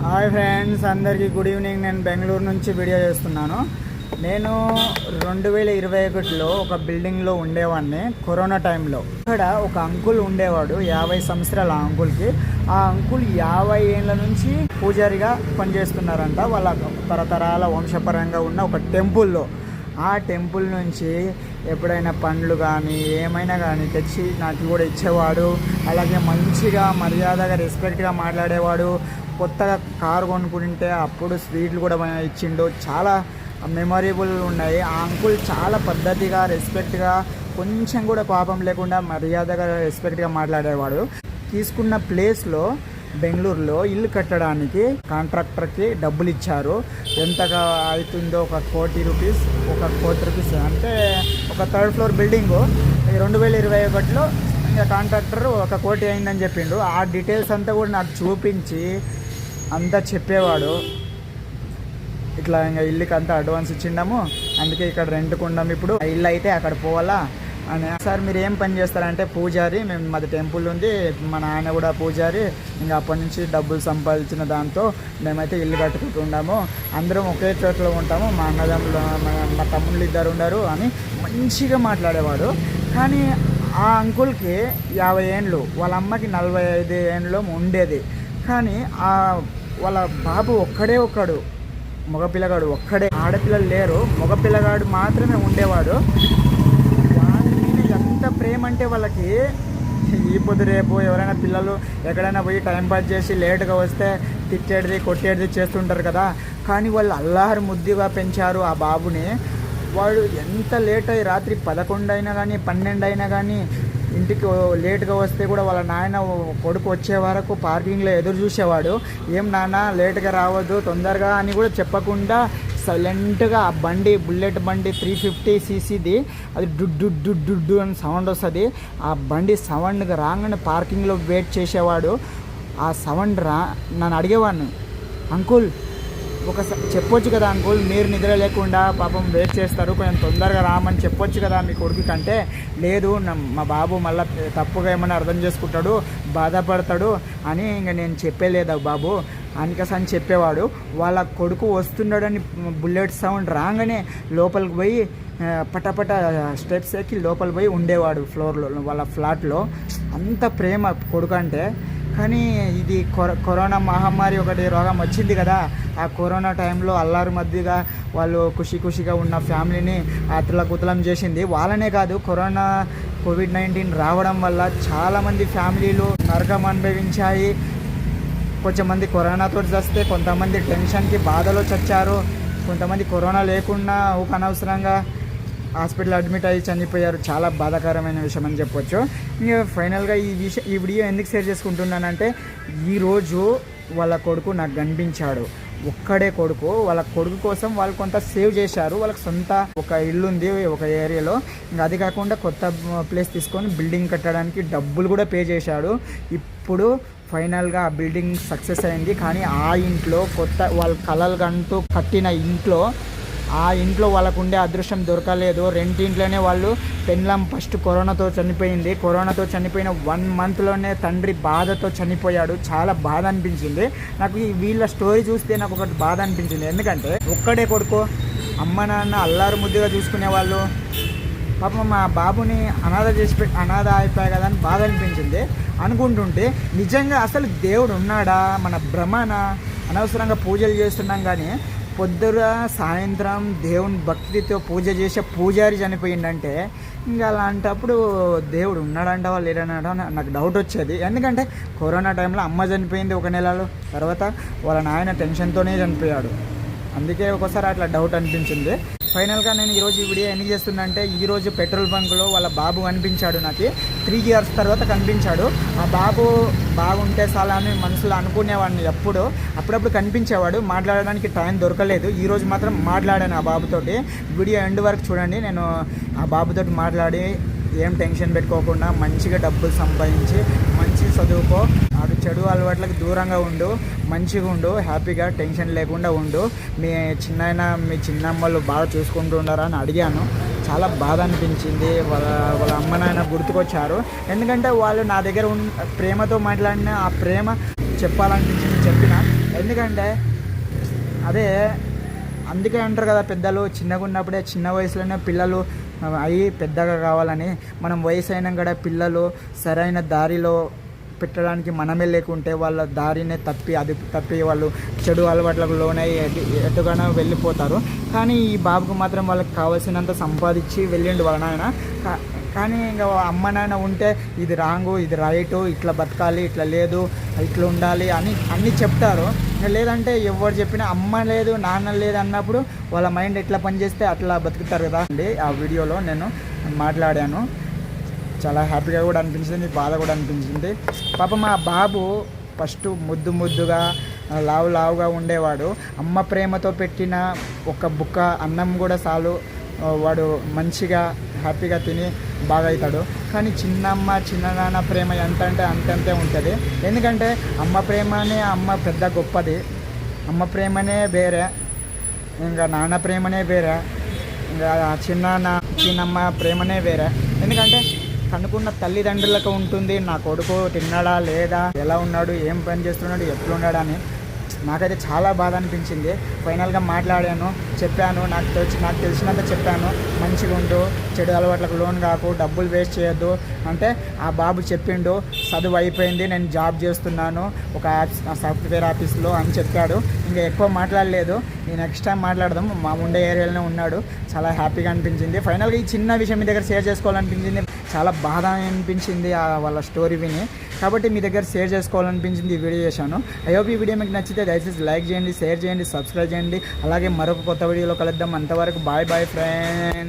Hi friends, అందరికీ good evening. నేను బెంగళూరు నుంచి వీడియో చేస్తున్నాను. నేను 2021లో ఒక బిల్డింగ్లో ఉండేవాడిని కరోనా టైంలో. ఇక్కడ ఒక అంకుల్ ఉండేవాడు, 50 సంవత్సరాల అంకుల్కి. ఆ అంకుల్ 50 ఏళ్ళ నుంచి పూజారిగా పనిచేస్తున్నారంట వాళ్ళ తరతరాల వంశపరంగా ఉన్న ఒక టెంపుల్లో. ఆ టెంపుల్ నుంచి ఎప్పుడైనా పండ్లు కానీ ఏమైనా కానీ తెచ్చి నాకు కూడా ఇచ్చేవాడు. అలాగే మంచిగా మర్యాదగా రెస్పెక్ట్గా మాట్లాడేవాడు. కొత్తగా కారు కొనుక్కుంటే అప్పుడు స్వీట్లు కూడా ఇచ్చిండు. చాలా మెమొరబుల్ ఉన్నాయి. ఆ అంకుల్ చాలా పద్ధతిగా రెస్పెక్ట్గా, కొంచెం కూడా కోపం లేకుండా మర్యాదగా రెస్పెక్ట్గా మాట్లాడేవాడు. తీసుకున్న ప్లేస్లో బెంగళూరులో ఇల్లు కట్టడానికి కాంట్రాక్టర్కి డబ్బులు ఇచ్చారు. ఎంతగా అవుతుందో ఒక 1 కోటి రూపీస్, 1 కోటి రూపీస్ అంటే ఒక 3rd ఫ్లోర్ బిల్డింగు. 2021లో ఇంకా కాంట్రాక్టర్ 1 కోటి అయిందని చెప్పిండు. ఆ డీటెయిల్స్ అంతా కూడా నాకు చూపించి అంతా చెప్పేవాడు. ఇట్లా ఇంకా ఇల్లుకి అంతా అడ్వాన్స్ ఇచ్చిండాము, అందుకే ఇక్కడ రెంట్కు ఉన్నాము. ఇప్పుడు ఇల్లు అయితే అక్కడ పోవాలా అని. సార్ మీరు ఏం పని చేస్తారంటే పూజారి, మేము మాది టెంపుల్ ఉంది, మా నాన్న కూడా పూజారి. ఇంకా అప్పటి నుంచి డబ్బులు సంపాదించిన దాంతో మేమైతే ఇల్లు కట్టుకుంటున్నాము. అందరం ఒకే చోట్ల ఉంటాము. మా అన్నదమ్ములు, మా తమ్ముళ్ళు 2 ఉన్నారు అని మంచిగా మాట్లాడేవాడు. కానీ ఆ అంకుల్కి 50 ఏండ్లు, వాళ్ళ అమ్మకి 45 ఏండ్లు ఉండేది. కానీ వాళ్ళ బాబు ఒక్కడు, మగపిల్లగాడు ఒక్కడే, ఆడపిల్లలు లేరు, మగపిల్లగాడు మాత్రమే ఉండేవాడు. ఎంత ప్రేమ అంటే వాళ్ళకి ఈ పొద్దు రేపు ఎవరైనా పిల్లలు ఎక్కడైనా పోయి టైంపాస్ చేసి లేటుగా వస్తే తిట్టేది కొట్టేది చేస్తుంటారు కదా. కానీ వాళ్ళు అల్లారు ముద్దుగా పెంచారు ఆ బాబుని. వాడు ఎంత లేట్ అయ్యి రాత్రి 11 అయినా కానీ 12 అయినా కానీ ఇంటికి లేట్గా వస్తే కూడా వాళ్ళ నాయన కొడుకు వచ్చే వరకు పార్కింగ్లో ఎదురు చూసేవాడు. ఏం నాన్న లేట్గా రావద్దు తొందరగా అని కూడా చెప్పకుండా సైలెంట్గా ఆ బండి, బుల్లెట్ బండి 350cc అది డుడ్డు అని సౌండ్ వస్తుంది. ఆ బండి సౌండ్గా రాగానే పార్కింగ్లో వెయిట్ చేసేవాడు. ఆ సౌండ్ నన్ను అడిగేవాడిని, అంకుల్ ఒకసారి చెప్పొచ్చు కదా అంకుల్, మీరు నిద్ర లేకుండా పాపం వెయిట్ చేస్తారు, కొంచెం తొందరగా రామని చెప్పొచ్చు కదా మీ కొడుకు కంటే. లేదు మా బాబు మళ్ళీ తప్పుగా ఏమైనా అర్థం చేసుకుంటాడు, బాధపడతాడు అని ఇంకా నేను చెప్పేలేదా బాబు అని చెప్పేవాడు. వాళ్ళ కొడుకు వస్తున్నాడని బుల్లెట్ సౌండ్ రాగానే లోపలికి పోయి పటపట స్టెప్స్ ఎక్కి లోపలికి పోయి ఉండేవాడు ఫ్లోర్లో, వాళ్ళ ఫ్లాట్లో. అంత ప్రేమ కొడుకు అంటే. కానీ ఇది కరోనా మహమ్మారి ఒకటి రోగం వచ్చింది కదా. ఆ కరోనా టైంలో అల్లారు మధ్యగా వాళ్ళు ఖుషిగా ఉన్న ఫ్యామిలీని అతలకుతలం చేసింది. వాళ్ళనే కాదు, కోవిడ్-19 రావడం వల్ల చాలామంది ఫ్యామిలీలు నరకం అనుభవించాయి. కొంతమంది కరోనాతో చస్తే, కొంతమంది టెన్షన్కి బాధలో చచ్చారు, కొంతమంది కరోనా లేకుండా ఒక అనవసరంగా హాస్పిటల్ అడ్మిట్ అయ్యి చనిపోయారు. చాలా బాధాకరమైన విషయం అని చెప్పొచ్చు. ఇంకా ఫైనల్గా ఈ వీడియో ఎందుకు షేర్ చేసుకుంటున్నానంటే, ఈరోజు వాళ్ళ కొడుకు నాకు కనిపించాడు. ఒక్కడే కొడుకు. వాళ్ళ కొడుకు కోసం వాళ్ళు కొంత సేవ్ చేశారు. వాళ్ళకి సొంత ఒక ఇల్లు ఉంది ఒక ఏరియాలో. ఇంకా అది కాకుండా కొత్త ప్లేస్ తీసుకొని బిల్డింగ్ కట్టడానికి డబ్బులు కూడా పే చేశాడు. ఇప్పుడు ఫైనల్గా ఆ బిల్డింగ్ సక్సెస్ అయింది. కానీ ఆ ఇంట్లో వాళ్ళ కలలుగంటూ కట్టిన ఇంట్లో వాళ్ళకు ఉండే అదృష్టం దొరకలేదు. రెంటింట్లోనే వాళ్ళు పెళ్ళాం ఫస్ట్ కరోనాతో చనిపోయింది. కరోనాతో చనిపోయిన 1 మంత్లోనే తండ్రి బాధతో చనిపోయాడు. చాలా బాధ అనిపించింది నాకు. వీళ్ళ స్టోరీ చూస్తే నాకు ఒకటి బాధ అనిపించింది. ఎందుకంటే ఒక్కడే కొడుకు, అమ్మ నాన్న అల్లారు ముద్దుగా చూసుకునే వాళ్ళు. పాపం మా బాబుని అనాథ అయిపోయాయి కదా అని బాధ అనిపించింది. అనుకుంటుంటే నిజంగా అసలు దేవుడు ఉన్నాడా, మన భ్రమణ? అనవసరంగా పూజలు చేస్తున్నాం కానీ పొద్దున సాయంత్రం దేవుని భక్తితో పూజ చేసే పూజారి చనిపోయిందంటే ఇంకా అలాంటప్పుడు దేవుడు ఉన్నాడంటావా లేడనటా నాకు డౌట్ వచ్చేది. ఎందుకంటే కరోనా టైంలో అమ్మ చనిపోయింది 1 నెలలో, తర్వాత వాళ్ళ నాయన టెన్షన్తోనే చనిపోయాడు. అందుకే ఒకసారి అట్లా డౌట్ అనిపించింది. ఫైనల్గా నేను ఈరోజు ఈ వీడియో ఎందుకు చేస్తున్నా అంటే, ఈరోజు పెట్రోల్ బంక్లో వాళ్ళ బాబు కనిపించాడు. నాకు 3 years తర్వాత కనిపించాడు. ఆ బాబు బాగుంటే చాలా అని మనసులో అనుకునేవాడిని. అప్పుడప్పుడు కనిపించేవాడు. మాట్లాడడానికి టైం దొరకలేదు. ఈరోజు మాత్రం మాట్లాడాను ఆ బాబుతోటి. వీడియో ఎండ్ వరకు చూడండి. నేను ఆ బాబుతోటి మాట్లాడి ఏం టెన్షన్ పెట్టుకోకుండా మంచిగా డబ్బులు సంపాదించి మంచి చదువుకో, అటు చెడు అలవాట్లకు దూరంగా ఉండు, మంచిగా ఉండు, హ్యాపీగా టెన్షన్ లేకుండా ఉండు, మీ చిన్నమ్మలు బాగా చూసుకుంటూ ఉన్నారా అని అడిగాను. చాలా బాధ అనిపించింది. వాళ్ళ అమ్మ నాయన గుర్తుకొచ్చారు. ఎందుకంటే వాళ్ళు నా దగ్గర ప్రేమతో మాట్లాడిన ఆ ప్రేమ చెప్పాలనిపించింది, చెప్పిన. ఎందుకంటే అదే అందుకే అంటారు కదా పెద్దలు, చిన్నగా ఉన్నప్పుడే చిన్న వయసులోనే పిల్లలు అయ్యి పెద్దగా కావాలని. మనం వయసు అయినా కూడా పిల్లలు సరైన దారిలో పెట్టడానికి మనమే లేకుంటే వాళ్ళ దారినే తప్పి వాళ్ళు చెడు అలవాట్లకు లోనై ఎటుగానో వెళ్ళిపోతారు. కానీ ఈ బాబుకు మాత్రం వాళ్ళకి కావాల్సినంత సంపాదించి వెళ్ళిండు వాళ్ళ నాయన. కానీ ఇంకా అమ్మ నాయన ఉంటే ఇది రాంగు, ఇది రైటు, ఇట్లా బతకాలి, ఇట్లా లేదు, ఇట్లా ఉండాలి అని అన్నీ చెప్తారు. లేదంటే ఎవరు చెప్పినా అమ్మ లేదు నాన్న లేదు అన్నప్పుడు వాళ్ళ మైండ్ ఎట్లా పనిచేస్తే అట్లా బతుకుతారు కదా అండి. ఆ వీడియోలో నేను మాట్లాడాను. చాలా హ్యాపీగా కూడా అనిపించింది, బాధ కూడా అనిపించింది. పాపం మా బాబు ఫస్ట్ ముద్దుగా లావుగా ఉండేవాడు. అమ్మ ప్రేమతో పెట్టిన ఒక బుక్క అన్నం కూడా చాలు, వాడు మంచిగా హ్యాపీగా తిని బాగా అవుతాడు. కానీ చిన్ననాన్న ప్రేమ ఎంత అంటే అంతంతే ఉంటుంది. ఎందుకంటే అమ్మ ప్రేమనే పెద్ద గొప్పది. అమ్మ ప్రేమనే వేరే, ఇంకా నాన్న ప్రేమనే వేరే, ఇంకా చిన్నమ్మ ప్రేమనే వేరే. ఎందుకంటే కనుక్కున్న తల్లిదండ్రులకు ఉంటుంది నా కొడుకు తిన్నాడా లేదా, ఎలా ఉన్నాడు, ఏం పని చేస్తున్నాడు, ఎట్లున్నాడు అని. నాకైతే చాలా బాధ అనిపించింది. ఫైనల్గా మాట్లాడాను, చెప్పాను, నాకు తెలిసినంత చెప్పాను. మంచిగా ఉండు, చెడు అలవాట్లకు లోన్ కాకు, డబ్బులు వేస్ట్ చేయొద్దు అంటే ఆ బాబు చెప్పిండు. చదువు అయిపోయింది, నేను జాబ్ చేస్తున్నాను ఒక సాఫ్ట్వేర్ ఆఫీస్లో అని చెప్పాడు. ఇంకా ఎక్కువ మాట్లాడలేదు. నేను నెక్స్ట్ టైం మాట్లాడదాం. మా ఉండే ఏరియాలోనే ఉన్నాడు. చాలా హ్యాపీగా అనిపించింది. ఫైనల్గా ఈ చిన్న విషయం మీ దగ్గర షేర్ చేసుకోవాలనిపించింది. చాలా బాధ అనిపించింది వాళ్ళ స్టోరీ విని. కాబట్టి మీ దగ్గర షేర్ చేసుకోవాలనిపించింది, ఈ వీడియో చేశాను. ఐ హోప్ ఈ వీడియో మీకు నచ్చితే దయచేసి లైక్ చేయండి, షేర్ చేయండి, సబ్స్క్రైబ్ చేయండి. అలాగే మరొక కొత్త వీడియోలో కలుద్దాం. అంతవరకు బాయ్ ఫ్రెండ్స్.